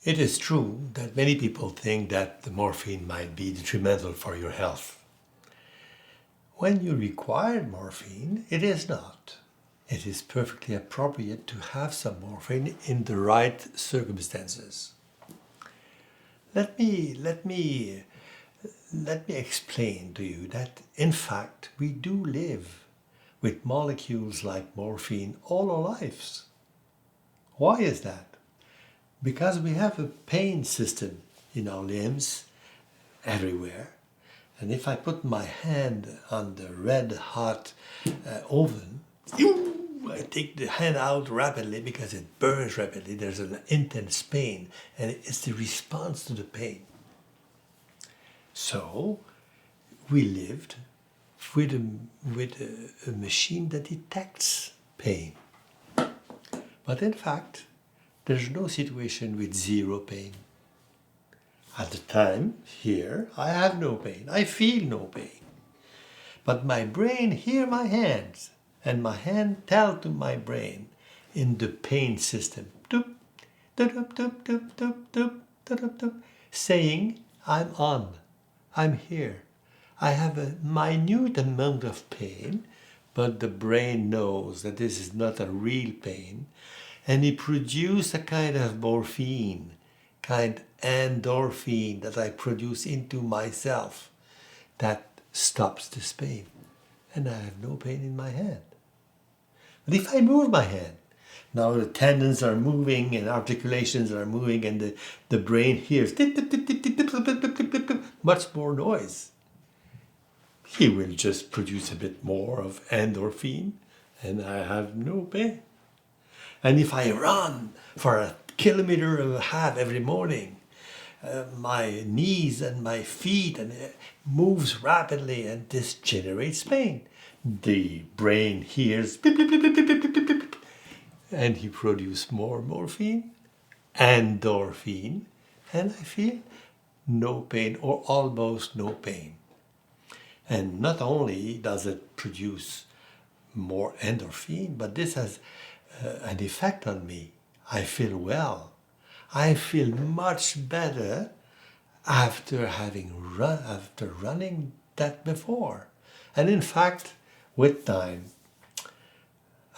It is true that many people think that the morphine might be detrimental for your health. When you require morphine, it is not. It is perfectly appropriate to have some morphine in the right circumstances. Let me explain to you that in fact we do live with molecules like morphine all our lives. Why is that? Because we have a pain system in our limbs everywhere. And if I put my hand on the red hot oven, I take the hand out rapidly because it burns rapidly. There's an intense pain, and it's the response to the pain. So we lived with a machine that detects pain. But in fact, there's no situation with zero pain. At the time, here, I have no pain. I feel no pain. But my brain hears my hands, and my hand tells to my brain in the pain system, doop, doop, doop, doop, doop, doop, doop, doop, saying, I'm on, I'm here. I have a minute amount of pain, but the brain knows that this is not a real pain, and it produces a kind of morphine, kind endorphin that I produce into myself that stops this pain, and I have no pain in my hand. But if I move my hand, now the tendons are moving and articulations are moving, and the brain hears much more noise. He will just produce a bit more of endorphin, and I have no pain. And if I run for a kilometer and a half every morning, my knees and my feet and it moves rapidly, and this generates pain. The brain hears beep, beep, beep, beep, beep, beep, beep, beep, and he produces more morphine, endorphin, and I feel no pain or almost no pain. And not only does it produce more endorphin, but this has an effect on me. I feel well. I feel much better after running that before. And in fact, with time,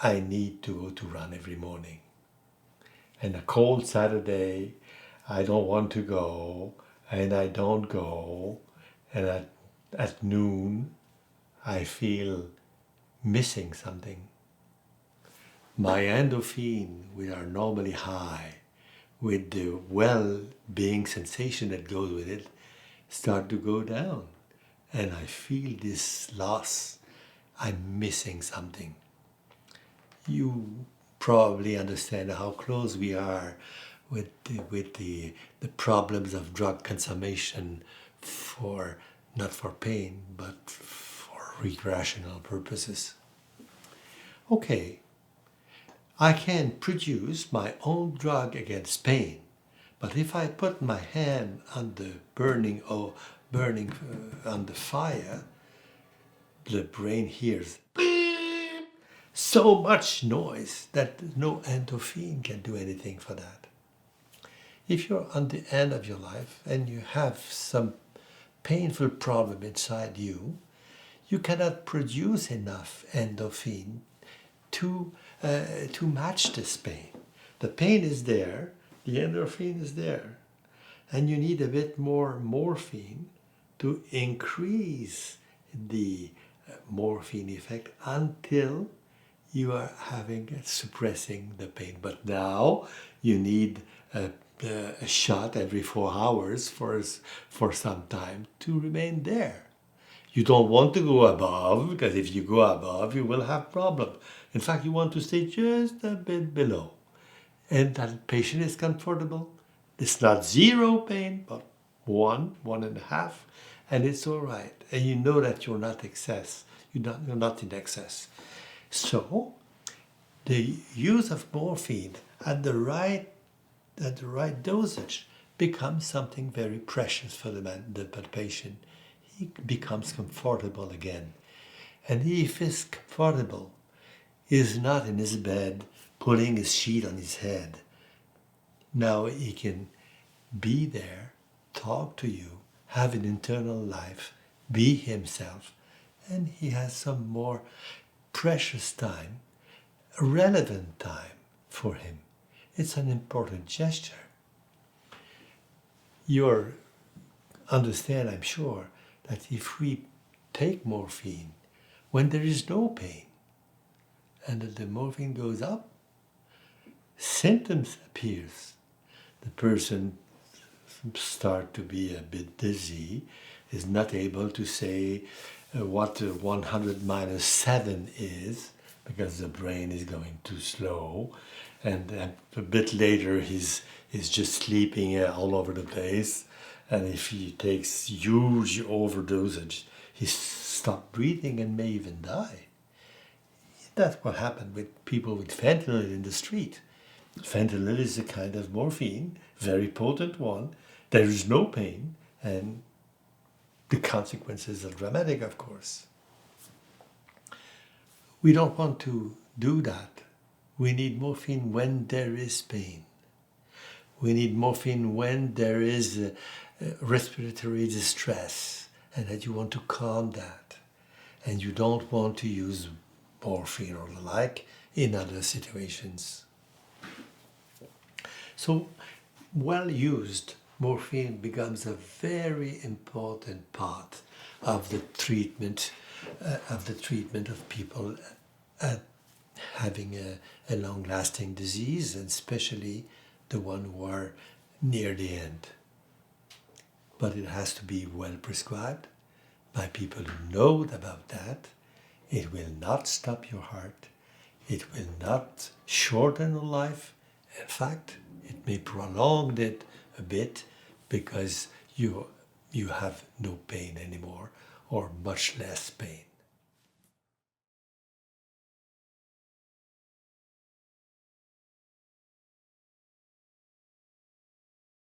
I need to go to run every morning. And a cold Saturday, I don't want to go, and I don't go. And at noon, I feel missing something. My endorphin, which are normally high, with the well-being sensation that goes with it, start to go down. And I feel this loss. I'm missing something. You probably understand how close we are with the problems of drug consumption for not for pain, but for recreational purposes. Okay, I can produce my own drug against pain, but if I put my hand on the burning on the fire, the brain hears beep, so much noise that no endorphin can do anything for that. If you're on the end of your life and you have some painful problem inside you, you cannot produce enough endorphin to match this pain. The pain is there, the endorphin is there, and you need a bit more morphine to increase the morphine effect until you are suppressing the pain. But now you need a shot every 4 hours for some time to remain there. You don't want to go above, because if you go above, you will have problems. In fact, you want to stay just a bit below. And that patient is comfortable. It's not zero pain, but 1.5, and it's all right. And you know that you're not excess. You're not in excess. So the use of morphine at the right dosage becomes something very precious for the patient. He becomes comfortable again. And if he's comfortable, he's not in his bed putting his sheet on his head. Now he can be there, talk to you, have an internal life, be himself, and he has some more precious time, relevant time for him. It's an important gesture. You understand, I'm sure, that if we take morphine when there is no pain, and that the morphine goes up, symptoms appears. The person start to be a bit dizzy, is not able to say what 100 minus 7 is, because the brain is going too slow, and a bit later he's just sleeping all over the place, and if he takes huge overdosage, he stops breathing and may even die. That's what happened with people with fentanyl in the street. Fentanyl is a kind of morphine, very potent one. There is no pain, and the consequences are dramatic, of course. We don't want to do that. We need morphine when there is pain. We need morphine when there is respiratory distress, and that you want to calm that. And you don't want to use morphine or the like in other situations. So, well used, morphine becomes a very important part of the treatment of people having a long-lasting disease, and especially the one who are near the end. But it has to be well prescribed by people who know about that. It will not stop your heart. It will not shorten your life. In fact, it may prolong it a bit, because you have no pain anymore, or much less pain.